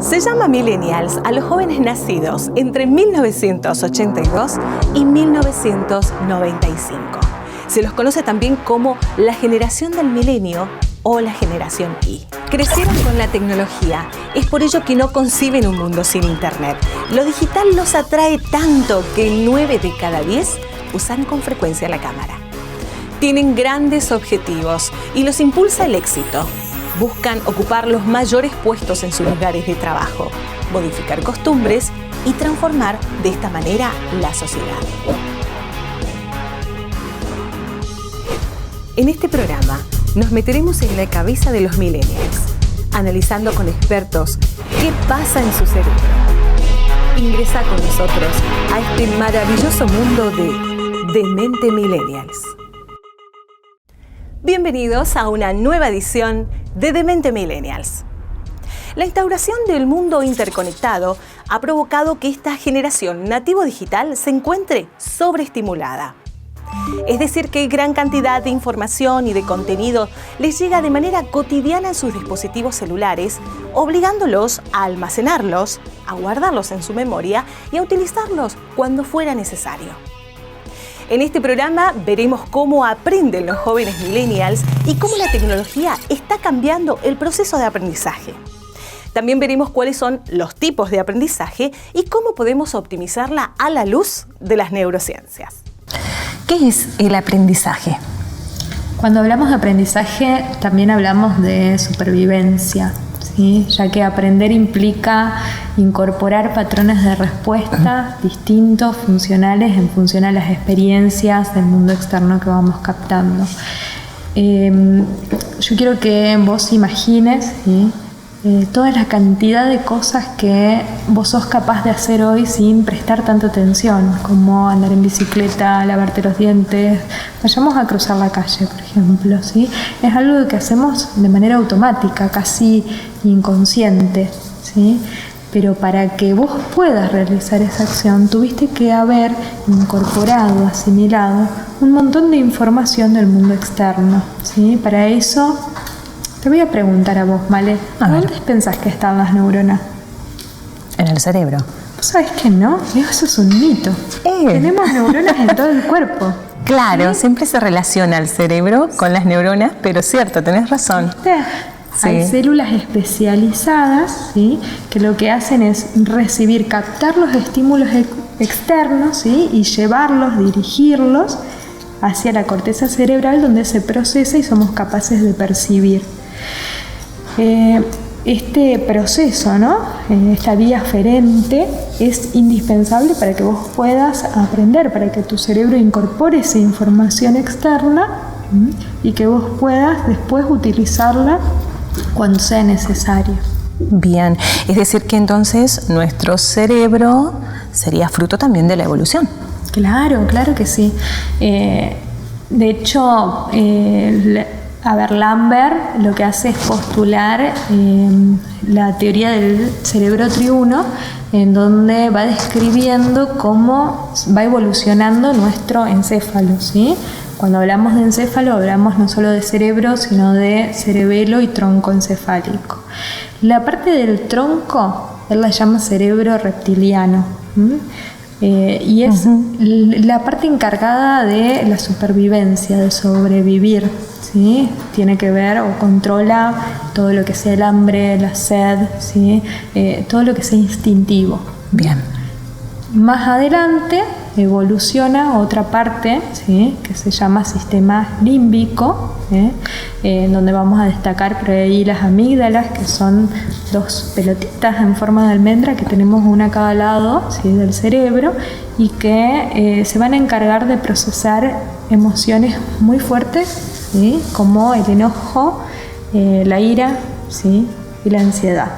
Se llama millennials a los jóvenes nacidos entre 1982 y 1995. Se los conoce también como la generación del milenio o la generación Y. Crecieron con la tecnología, es por ello que no conciben un mundo sin internet. Lo digital los atrae tanto que 9 de cada 10 usan con frecuencia la cámara. Tienen grandes objetivos y los impulsa el éxito. Buscan ocupar los mayores puestos en sus lugares de trabajo, modificar costumbres y transformar de esta manera la sociedad. En este programa nos meteremos en la cabeza de los millennials, analizando con expertos qué pasa en su cerebro. Ingresa con nosotros a este maravilloso mundo de Demente Millennials. Bienvenidos a una nueva edición de Demente Millennials. La instauración del mundo interconectado ha provocado que esta generación nativo digital se encuentre sobreestimulada. Es decir, que gran cantidad de información y de contenido les llega de manera cotidiana en sus dispositivos celulares, obligándolos a almacenarlos, a guardarlos en su memoria y a utilizarlos cuando fuera necesario. En este programa veremos cómo aprenden los jóvenes millennials y cómo la tecnología está cambiando el proceso de aprendizaje. También veremos cuáles son los tipos de aprendizaje y cómo podemos optimizarla a la luz de las neurociencias. ¿Qué es el aprendizaje? Cuando hablamos de aprendizaje, también hablamos de supervivencia, ¿sí? Ya que aprender implica incorporar patrones de respuesta distintos, funcionales, en función a las experiencias del mundo externo que vamos captando. Yo quiero que vos imagines, ¿sí? Toda la cantidad de cosas que vos sos capaz de hacer hoy sin prestar tanta atención, como andar en bicicleta, lavarte los dientes, vayamos a cruzar la calle, por ejemplo, ¿sí? Es algo que hacemos de manera automática, casi inconsciente, ¿sí? Pero para que vos puedas realizar esa acción, tuviste que haber incorporado, asimilado un montón de información del mundo externo, ¿sí? Para eso te voy a preguntar a vos, Male, ¿dónde pensás que están las neuronas? En el cerebro. ¿Vos sabés que no? Eso es un mito. Tenemos neuronas en todo el cuerpo. Claro, ¿sí? Siempre se relaciona el cerebro con las neuronas, pero cierto, tenés razón. ¿Viste? Sí. Hay células especializadas, ¿sí? Que lo que hacen es recibir, captar los estímulos externos, ¿sí? Y llevarlos, dirigirlos hacia la corteza cerebral, donde se procesa y somos capaces de percibir. Este proceso, ¿no? Esta vía aferente es indispensable para que vos puedas aprender, para que tu cerebro incorpore esa información externa y que vos puedas después utilizarla cuando sea necesario. Bien, es decir que entonces nuestro cerebro sería fruto también de la evolución. Claro, claro que sí. De hecho, Lambert lo que hace es postular la teoría del cerebro triuno, en donde va describiendo cómo va evolucionando nuestro encéfalo, ¿sí? Cuando hablamos de encéfalo, hablamos no solo de cerebro, sino de cerebelo y tronco encefálico. La parte del tronco, él la llama cerebro reptiliano, y es la parte encargada de la supervivencia, de sobrevivir, ¿sí? Tiene que ver o controla todo lo que sea el hambre, la sed, ¿sí? Todo lo que sea instintivo. Bien. Más adelante evoluciona otra parte, ¿sí? Que se llama sistema límbico, donde vamos a destacar por ahí las amígdalas, que son dos pelotitas en forma de almendra que tenemos una a cada lado, ¿sí? Del cerebro, y que se van a encargar de procesar emociones muy fuertes, ¿sí? Como el enojo, la ira, ¿sí? Y la ansiedad.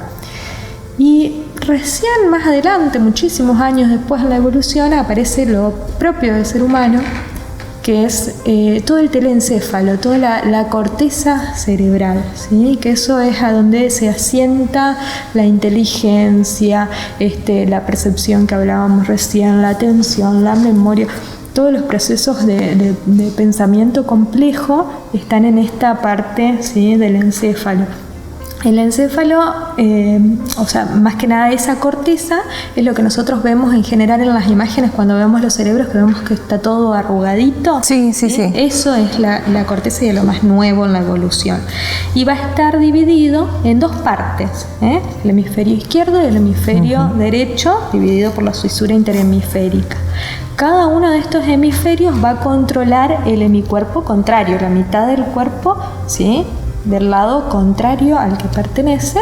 Y recién más adelante, muchísimos años después de la evolución, aparece lo propio del ser humano, que es todo el telencéfalo, toda la corteza cerebral, ¿sí? Que eso es a donde se asienta la inteligencia, la percepción que hablábamos recién, la atención, la memoria. Todos los procesos de pensamiento complejo están en esta parte, ¿sí? Del encéfalo. El encéfalo, o sea, más que nada esa corteza, es lo que nosotros vemos en general en las imágenes cuando vemos los cerebros, que vemos que está todo arrugadito. Sí. Eso es la corteza y es lo más nuevo en la evolución. Y va a estar dividido en dos partes, el hemisferio izquierdo y el hemisferio derecho, dividido por la fisura interhemisférica. Cada uno de estos hemisferios va a controlar el hemicuerpo contrario, la mitad del cuerpo, ¿sí?, del lado contrario al que pertenece,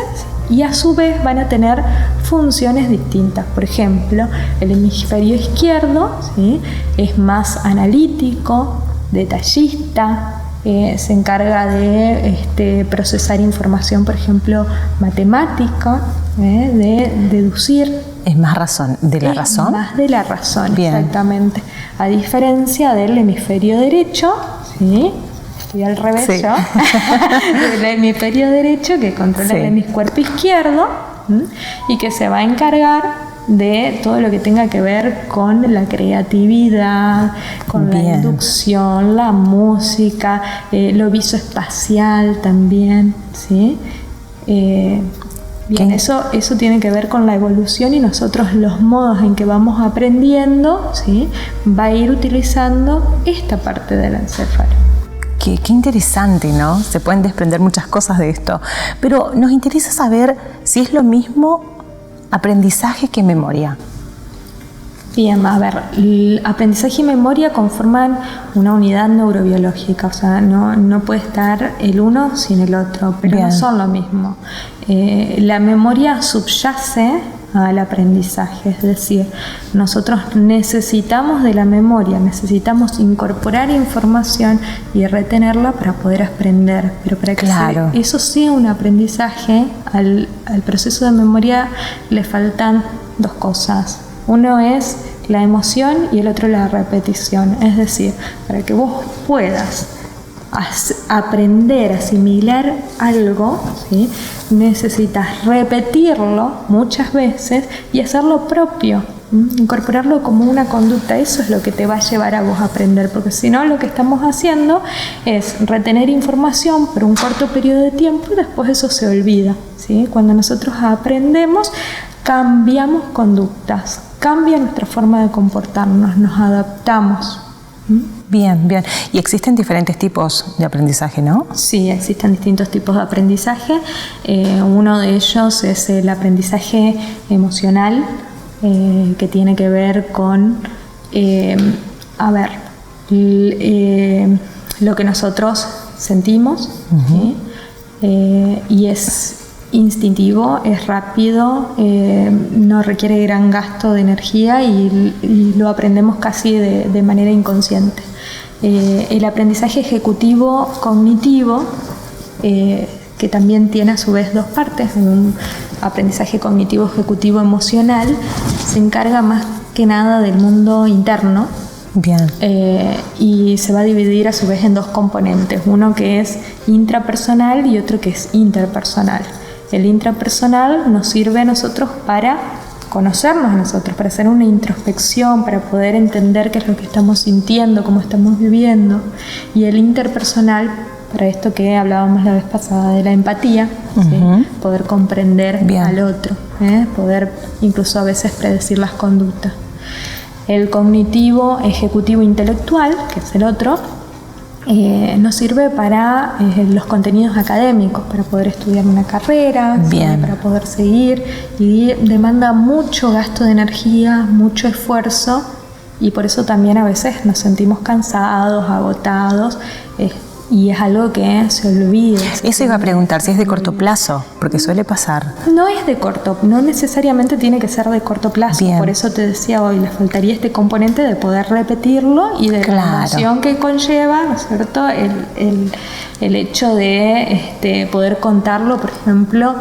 y a su vez van a tener funciones distintas. Por ejemplo, el hemisferio izquierdo, ¿sí?, es más analítico, detallista, se encarga de procesar información, por ejemplo, matemática, de deducir. Es más razón, de la razón. Más de la razón, Bien. Exactamente. A diferencia del hemisferio derecho, ¿sí?, y al revés, Sí. yo, del hemisferio derecho que controla Sí. el hemiscuerpo izquierdo, y que se va a encargar de todo lo que tenga que ver con la creatividad, con Bien. la inducción, la música, lo visoespacial también, ¿sí? Bien, eso tiene que ver con la evolución, y nosotros los modos en que vamos aprendiendo, ¿sí?, va a ir utilizando esta parte del encéfalo. Qué interesante, ¿no? Se pueden desprender muchas cosas de esto. Pero nos interesa saber si es lo mismo aprendizaje que memoria. Bien, a ver, el aprendizaje y memoria conforman una unidad neurobiológica, o sea, no puede estar el uno sin el otro, pero Bien. no son lo mismo. La memoria subyace al aprendizaje, es decir, nosotros necesitamos de la memoria, necesitamos incorporar información y retenerla para poder aprender, pero para que Claro. eso sea un aprendizaje, al proceso de memoria le faltan dos cosas. Uno es la emoción y el otro la repetición, es decir, para que vos puedas aprender, asimilar algo, ¿sí?, necesitas repetirlo muchas veces y hacerlo propio, incorporarlo como una conducta. Eso es lo que te va a llevar a vos a aprender, porque si no, lo que estamos haciendo es retener información por un corto periodo de tiempo y después eso se olvida, ¿sí? Cuando nosotros aprendemos, cambiamos conductas, cambia nuestra forma de comportarnos, nos adaptamos. Bien. Y existen diferentes tipos de aprendizaje, ¿no? Sí, existen distintos tipos de aprendizaje. Uno de ellos es el aprendizaje emocional, que tiene que ver con, lo que nosotros sentimos, ¿sí? Y es instintivo, es rápido, no requiere gran gasto de energía y lo aprendemos casi de manera inconsciente. El aprendizaje ejecutivo cognitivo, que también tiene a su vez dos partes, un aprendizaje cognitivo ejecutivo emocional, se encarga más que nada del mundo interno. Bien. Y se va a dividir a su vez en dos componentes, uno que es intrapersonal y otro que es interpersonal. El intrapersonal nos sirve a nosotros para conocernos a nosotros, para hacer una introspección, para poder entender qué es lo que estamos sintiendo, cómo estamos viviendo. Y el interpersonal, para esto que hablábamos la vez pasada de la empatía, ¿sí? Poder comprender Bien. al otro, poder incluso a veces predecir las conductas. El cognitivo ejecutivo intelectual, que es el otro, nos sirve para los contenidos académicos, para poder estudiar una carrera, ¿sí? Para poder seguir, y demanda mucho gasto de energía, mucho esfuerzo, y por eso también a veces nos sentimos cansados, agotados, y es algo que se olvida. Eso iba a preguntar, si es de corto plazo, porque suele pasar. No es de corto, no necesariamente tiene que ser de corto plazo. Bien. Por eso te decía hoy, le faltaría este componente de poder repetirlo y de la emoción que conlleva, ¿no es cierto?, el hecho de poder contarlo, por ejemplo,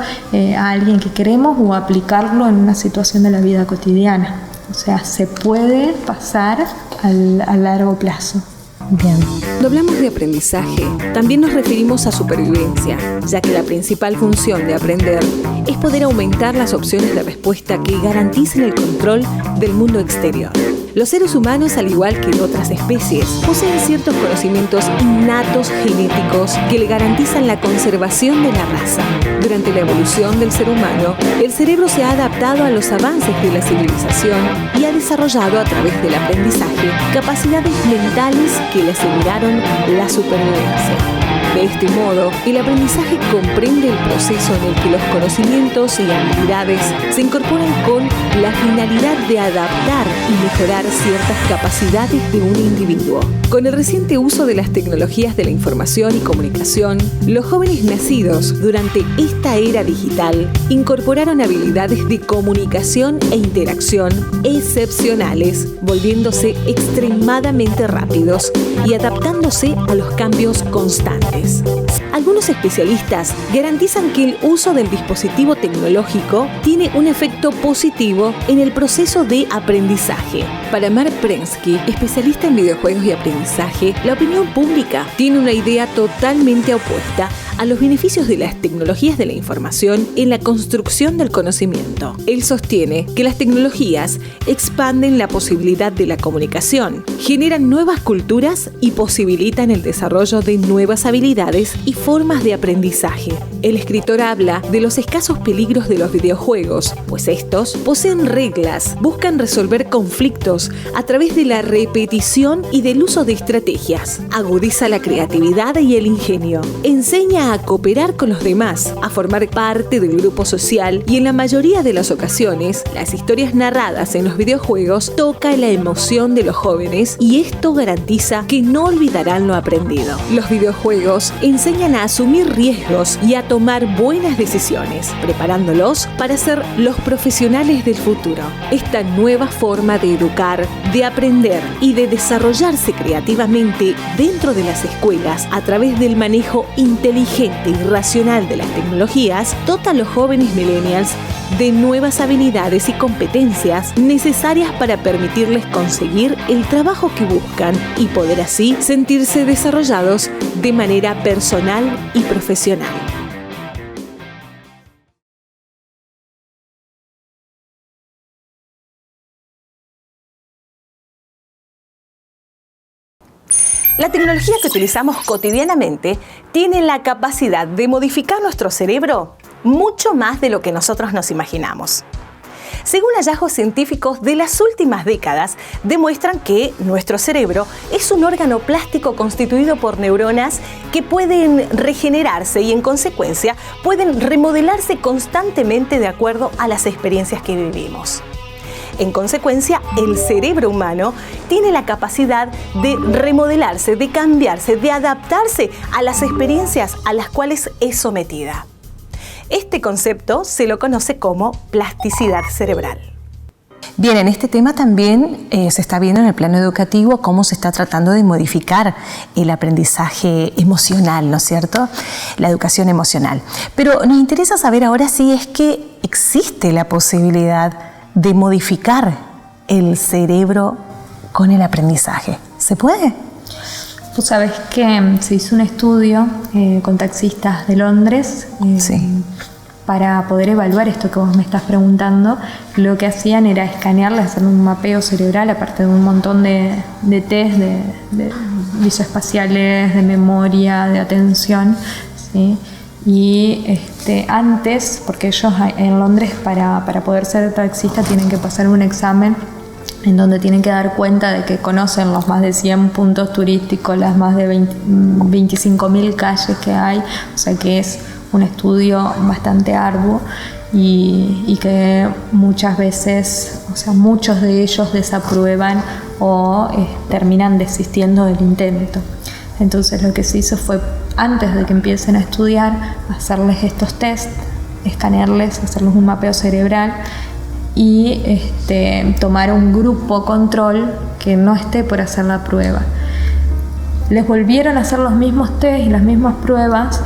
a alguien que queremos, o aplicarlo en una situación de la vida cotidiana. O sea, se puede pasar a largo plazo. Bien. Cuando hablamos de aprendizaje, también nos referimos a supervivencia, ya que la principal función de aprender es poder aumentar las opciones de respuesta que garanticen el control del mundo exterior. Los seres humanos, al igual que otras especies, poseen ciertos conocimientos innatos genéticos que le garantizan la conservación de la raza. Durante la evolución del ser humano, el cerebro se ha adaptado a los avances de la civilización y ha desarrollado a través del aprendizaje capacidades mentales que le aseguraron la supervivencia. De este modo, el aprendizaje comprende el proceso en el que los conocimientos y habilidades se incorporan con la finalidad de adaptar y mejorar ciertas capacidades de un individuo. Con el reciente uso de las tecnologías de la información y comunicación, los jóvenes nacidos durante esta era digital incorporaron habilidades de comunicación e interacción excepcionales, volviéndose extremadamente rápidos y adaptándose a los cambios constantes. Algunos especialistas garantizan que el uso del dispositivo tecnológico tiene un efecto positivo en el proceso de aprendizaje. Para Mark Prensky, especialista en videojuegos y aprendizaje, la opinión pública tiene una idea totalmente opuesta a los beneficios de las tecnologías de la información en la construcción del conocimiento. Él sostiene que las tecnologías expanden la posibilidad de la comunicación, generan nuevas culturas y posibilitan el desarrollo de nuevas habilidades y formas de aprendizaje. El escritor habla de los escasos peligros de los videojuegos, pues estos poseen reglas, buscan resolver conflictos a través de la repetición y del uso de estrategias, agudiza la creatividad y el ingenio, enseña a cooperar con los demás, a formar parte del grupo social y en la mayoría de las ocasiones, las historias narradas en los videojuegos tocan la emoción de los jóvenes y esto garantiza que no olvidarán lo aprendido. Los videojuegos enseñan a asumir riesgos y a tomar buenas decisiones, preparándolos para ser los profesionales del futuro. Esta nueva forma de educar, de aprender y de desarrollarse creativamente dentro de las escuelas a través del manejo inteligente y racional de las tecnologías, dota a los jóvenes millennials de nuevas habilidades y competencias necesarias para permitirles conseguir el trabajo que buscan y poder así sentirse desarrollados de manera personal y profesional. La tecnología que utilizamos cotidianamente tiene la capacidad de modificar nuestro cerebro mucho más de lo que nosotros nos imaginamos. Según hallazgos científicos de las últimas décadas, demuestran que nuestro cerebro es un órgano plástico constituido por neuronas que pueden regenerarse y, en consecuencia, pueden remodelarse constantemente de acuerdo a las experiencias que vivimos. En consecuencia, el cerebro humano tiene la capacidad de remodelarse, de cambiarse, de adaptarse a las experiencias a las cuales es sometida. Este concepto se lo conoce como plasticidad cerebral. Bien, en este tema también se está viendo en el plano educativo cómo se está tratando de modificar el aprendizaje emocional, ¿no es cierto? La educación emocional. Pero nos interesa saber ahora si es que existe la posibilidad de modificar el cerebro con el aprendizaje. ¿Se puede? Tú sabes que se hizo un estudio con taxistas de Londres para poder evaluar esto que vos me estás preguntando. Lo que hacían era escanearles, hacer un mapeo cerebral, aparte de un montón de test de visoespaciales, de memoria, de atención, ¿sí? Y antes, porque ellos en Londres para poder ser taxista tienen que pasar un examen en donde tienen que dar cuenta de que conocen los más de 100 puntos turísticos, las más de 25.000 calles que hay, o sea que es un estudio bastante arduo y que muchas veces, o sea, muchos de ellos desaprueban o terminan desistiendo del intento. Entonces lo que se hizo fue, antes de que empiecen a estudiar, hacerles estos test, escanearles, hacerles un mapeo cerebral y tomar un grupo control que no esté por hacer la prueba. Les volvieron a hacer los mismos test y las mismas pruebas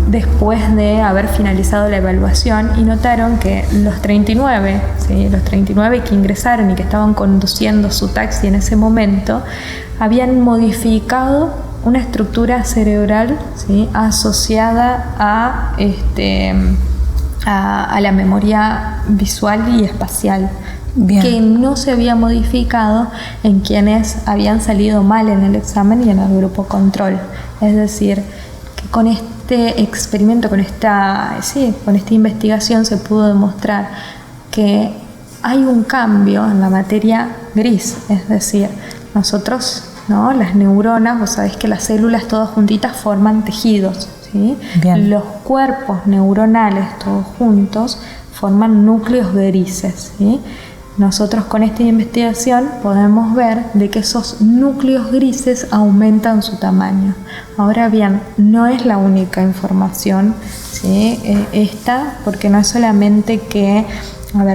después de haber finalizado la evaluación y notaron que los 39 que ingresaron y que estaban conduciendo su taxi en ese momento habían modificado una estructura cerebral, ¿sí?, asociada a la memoria visual y espacial. Bien. que no se había modificado en quienes habían salido mal en el examen y en el grupo control. Es decir, que con este experimento, con esta investigación se pudo demostrar que hay un cambio en la materia gris. Es decir, nosotros, ¿no?, las neuronas, vos sabés que las células todas juntitas forman tejidos, ¿sí? Bien. Los cuerpos neuronales todos juntos forman núcleos grises, ¿sí? Nosotros con esta investigación podemos ver de que esos núcleos grises aumentan su tamaño. Ahora bien, no es la única información, ¿sí?, esta, porque no es solamente que,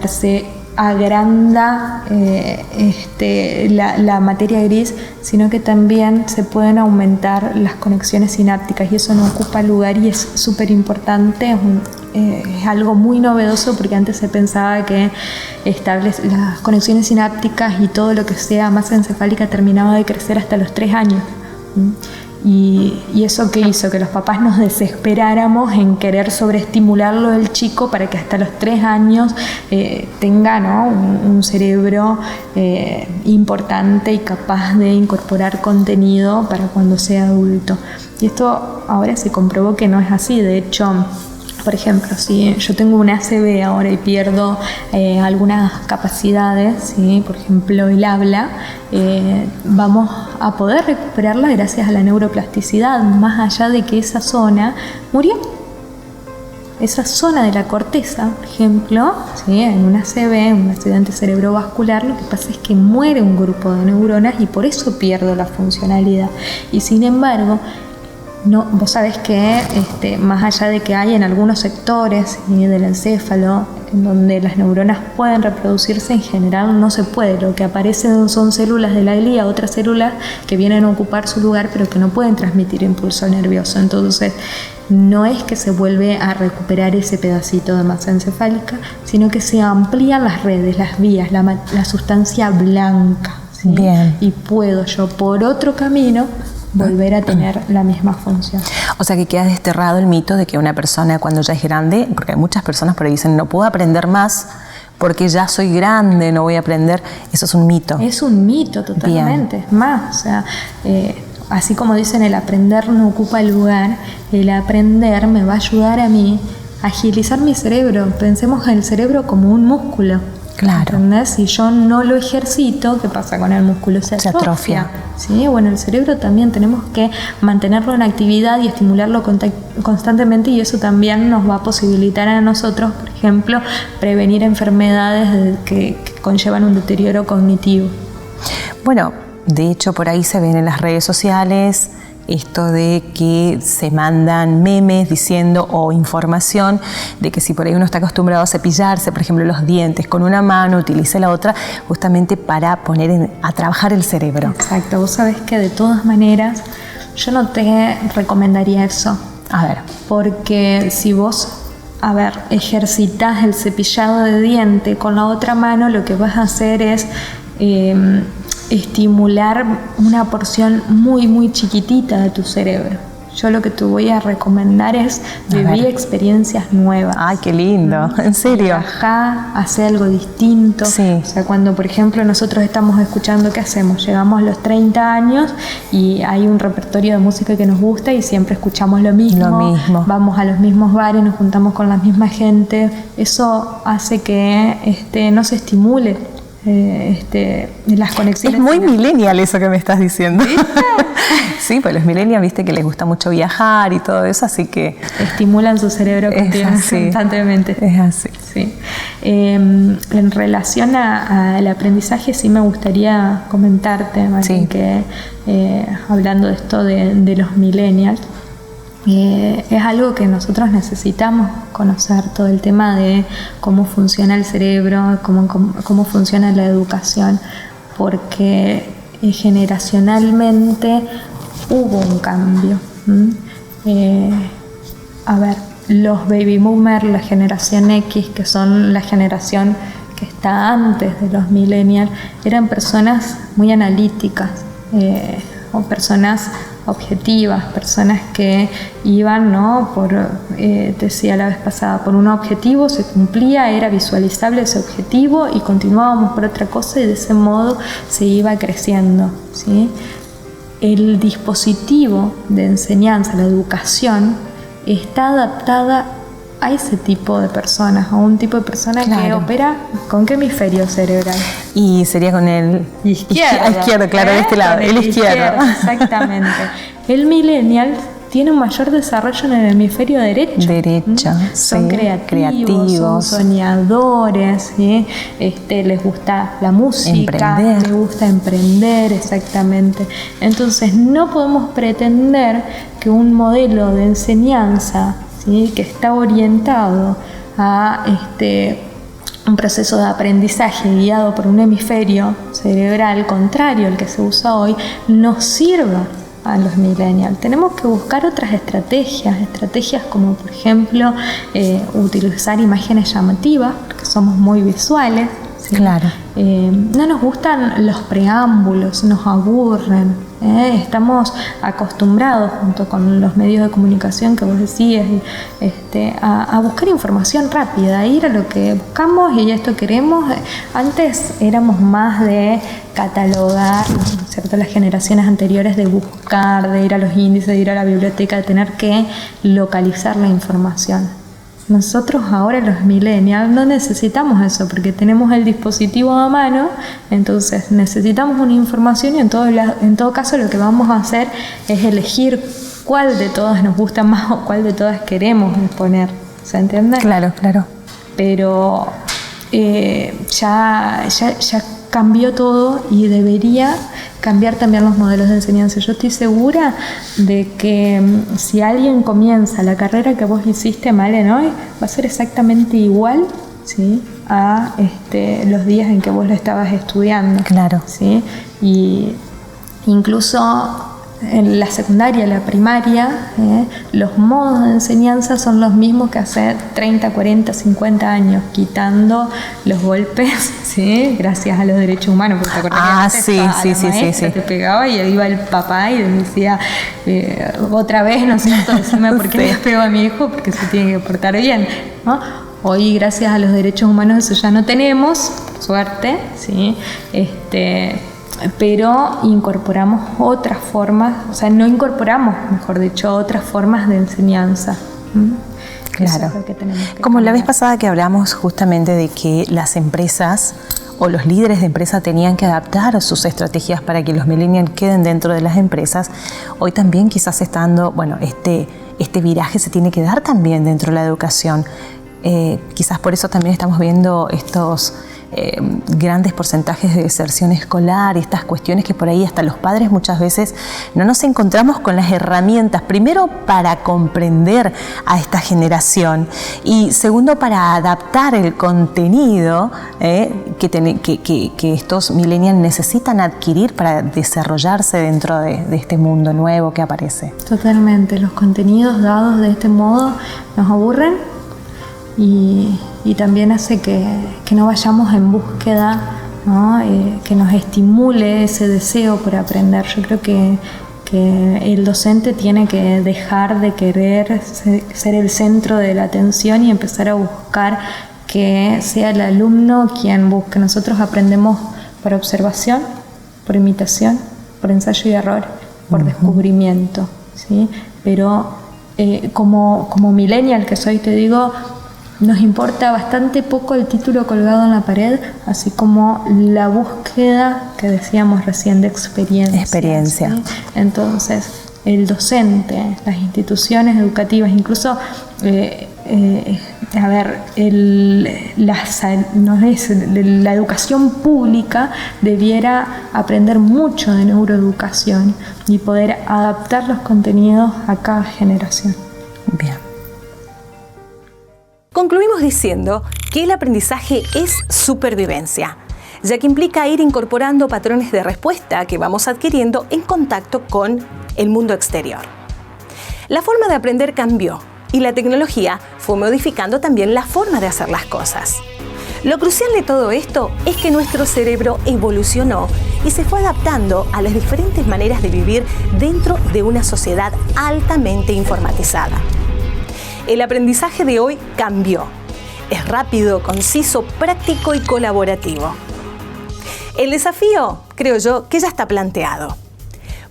se agranda la materia gris, sino que también se pueden aumentar las conexiones sinápticas, y eso no ocupa lugar y es súper importante. Es algo muy novedoso, porque antes se pensaba que las conexiones sinápticas y todo lo que sea masa encefálica terminaba de crecer hasta los 3 años. Y eso que hizo que los papás nos desesperáramos en querer sobreestimularlo del chico para que hasta los 3 años tenga, ¿no?, un cerebro importante y capaz de incorporar contenido para cuando sea adulto. Y esto ahora se comprobó que no es así. De hecho, por ejemplo, si yo tengo un ACV ahora y pierdo algunas capacidades, ¿sí?, por ejemplo el habla, vamos a poder recuperarla gracias a la neuroplasticidad, más allá de que esa zona murió. Esa zona de la corteza, por ejemplo, ¿sí?, en un ACV, un accidente cerebrovascular, lo que pasa es que muere un grupo de neuronas y por eso pierdo la funcionalidad. Y sin embargo, no, vos sabés que más allá de que hay en algunos sectores, ¿sí?, del encéfalo en donde las neuronas pueden reproducirse, en general no se puede. Lo que aparecen son células de la glía, otras células que vienen a ocupar su lugar, pero que no pueden transmitir impulso nervioso. Entonces, no es que se vuelve a recuperar ese pedacito de masa encefálica, sino que se amplían las redes, las vías, la sustancia blanca, ¿sí? Bien. Y puedo yo, por otro camino, volver a tener la misma función. O sea que queda desterrado el mito de que una persona cuando ya es grande, porque hay muchas personas por ahí dicen no puedo aprender más porque ya soy grande, no voy a aprender. Eso es un mito. Es un mito totalmente. Bien. Es más, así como dicen el aprender no ocupa lugar, el aprender me va a ayudar a mí a agilizar mi cerebro. Pensemos en el cerebro como un músculo. Claro. ¿Entendés? Si yo no lo ejercito, ¿qué pasa con el músculo? Se atrofia. ¿Sí? Bueno, el cerebro también tenemos que mantenerlo en actividad y estimularlo constantemente, y eso también nos va a posibilitar a nosotros, por ejemplo, prevenir enfermedades que conllevan un deterioro cognitivo. Bueno, de hecho por ahí se ven en las redes sociales esto de que se mandan memes diciendo, o información de que si por ahí uno está acostumbrado a cepillarse, por ejemplo, los dientes con una mano, utilice la otra justamente para poner a trabajar el cerebro. Exacto. Vos sabés que de todas maneras yo no te recomendaría eso. A ver. Porque si vos, ejercitás el cepillado de diente con la otra mano, lo que vas a hacer es estimular una porción muy, muy chiquitita de tu cerebro. Yo lo que te voy a recomendar es vivir experiencias nuevas. ¡Ay, qué lindo! ¿En serio? Viajar, hacer algo distinto. Sí. O sea, cuando, por ejemplo, nosotros estamos escuchando, ¿qué hacemos? Llegamos a los 30 años y hay un repertorio de música que nos gusta y siempre escuchamos lo mismo. Vamos a los mismos bares, nos juntamos con la misma gente. Eso hace que no se estimule las conexiones. Es muy millennial eso que me estás diciendo. Sí, pues los millennials, viste que les gusta mucho viajar y todo eso, así que estimulan su cerebro constantemente. Es así. Sí. En relación al aprendizaje, sí me gustaría comentarte, Marín, que hablando de esto de los millennials, es algo que nosotros necesitamos conocer, todo el tema de cómo funciona el cerebro, cómo funciona la educación, porque generacionalmente hubo un cambio. Los baby boomers, la generación X, que son la generación que está antes de los millennials, eran personas muy analíticas, o personas objetivas, personas que iban, ¿no? Decía la vez pasada, por un objetivo, se cumplía, era visualizable ese objetivo y continuábamos por otra cosa y de ese modo se iba creciendo, ¿sí? El dispositivo de enseñanza, la educación, está adaptada a ese tipo de personas, a un tipo de persona que opera ¿con qué hemisferio cerebral? Y sería con el izquierdo, claro, de este lado, el izquierdo. Exactamente. El millennial tiene un mayor desarrollo en el hemisferio derecho. Son creativos, son soñadores, ¿sí? Les gusta la música, les gusta emprender, exactamente. Entonces no podemos pretender que un modelo de enseñanza, ¿sí? que está orientado a un proceso de aprendizaje guiado por un hemisferio cerebral contrario al que se usa hoy, nos sirva a los millennials. Tenemos que buscar otras estrategias como por ejemplo utilizar imágenes llamativas, porque somos muy visuales, ¿sí? Claro. No nos gustan los preámbulos, nos aburren. Estamos acostumbrados, junto con los medios de comunicación que vos decías, a buscar información rápida, a ir a lo que buscamos y esto queremos. Antes éramos más de catalogar, ¿cierto? Las generaciones anteriores de buscar, de ir a los índices, de ir a la biblioteca, de tener que localizar la información. Nosotros ahora los millennials no necesitamos eso porque tenemos el dispositivo a mano, entonces necesitamos una información y en todo caso lo que vamos a hacer es elegir cuál de todas nos gusta más o cuál de todas queremos exponer, ¿se entiende? Claro. Pero ya cambió todo y debería cambiar también los modelos de enseñanza. Yo estoy segura de que si alguien comienza la carrera que vos hiciste, Malen, hoy, va a ser exactamente igual, ¿sí? a los días en que vos lo estabas estudiando. Claro. ¿Sí? Y incluso en la secundaria, la primaria, los modos de enseñanza son los mismos que hace 30, 40, 50 años, quitando los golpes, ¿sí? Gracias a los derechos humanos, porque te acordás que antes la maestra te pegaba y iba el papá y le decía otra vez, ¿no es cierto? Decime por qué le pegó a mi hijo, porque se tiene que portar bien, ¿no? Hoy, gracias a los derechos humanos, eso ya no tenemos, suerte, ¿sí? Pero incorporamos otras formas, no incorporamos, mejor dicho, otras formas de enseñanza. Claro. Eso es lo que tenemos que Como la cambiar. vez pasada que hablamos justamente de que las empresas o los líderes de empresa tenían que adaptar sus estrategias para que los millennials queden dentro de las empresas, hoy también quizás se está dando, este viraje se tiene que dar también dentro de la educación. Quizás por eso también estamos viendo estos grandes porcentajes de deserción escolar y estas cuestiones que por ahí hasta los padres muchas veces no nos encontramos con las herramientas, primero para comprender a esta generación y segundo para adaptar el contenido que estos millennials necesitan adquirir para desarrollarse dentro de este mundo nuevo que aparece. Totalmente, los contenidos dados de este modo nos aburren y también hace que no vayamos en búsqueda, ¿no? Que nos estimule ese deseo por aprender. Yo creo que el docente tiene que dejar de querer ser el centro de la atención y empezar a buscar que sea el alumno quien busque. Nosotros aprendemos por observación, por imitación, por ensayo y error, por descubrimiento, ¿sí? Pero como millennial que soy, te digo, nos importa bastante poco el título colgado en la pared, así como la búsqueda que decíamos recién de experiencia. ¿Sí? Entonces, el docente, las instituciones educativas, incluso la educación pública debiera aprender mucho de neuroeducación y poder adaptar los contenidos a cada generación. Bien. Concluimos diciendo que el aprendizaje es supervivencia, ya que implica ir incorporando patrones de respuesta que vamos adquiriendo en contacto con el mundo exterior. La forma de aprender cambió y la tecnología fue modificando también la forma de hacer las cosas. Lo crucial de todo esto es que nuestro cerebro evolucionó y se fue adaptando a las diferentes maneras de vivir dentro de una sociedad altamente informatizada. El aprendizaje de hoy cambió. Es rápido, conciso, práctico y colaborativo. El desafío, creo yo, que ya está planteado.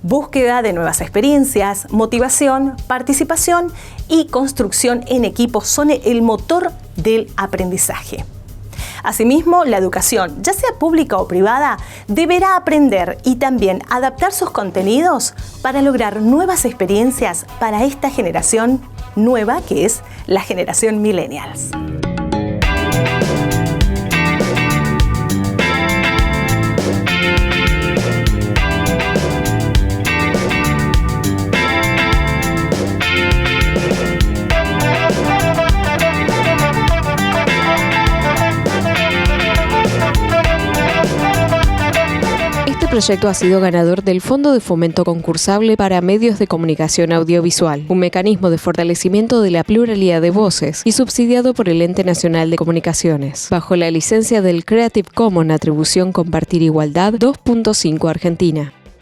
Búsqueda de nuevas experiencias, motivación, participación y construcción en equipo son el motor del aprendizaje. Asimismo, la educación, ya sea pública o privada, deberá aprender y también adaptar sus contenidos para lograr nuevas experiencias para esta generación nueva que es la generación Millennials. Este proyecto ha sido ganador del Fondo de Fomento Concursable para Medios de Comunicación Audiovisual, un mecanismo de fortalecimiento de la pluralidad de voces y subsidiado por el Ente Nacional de Comunicaciones, bajo la licencia del Creative Commons Atribución Compartir Igualdad 2.5 Argentina.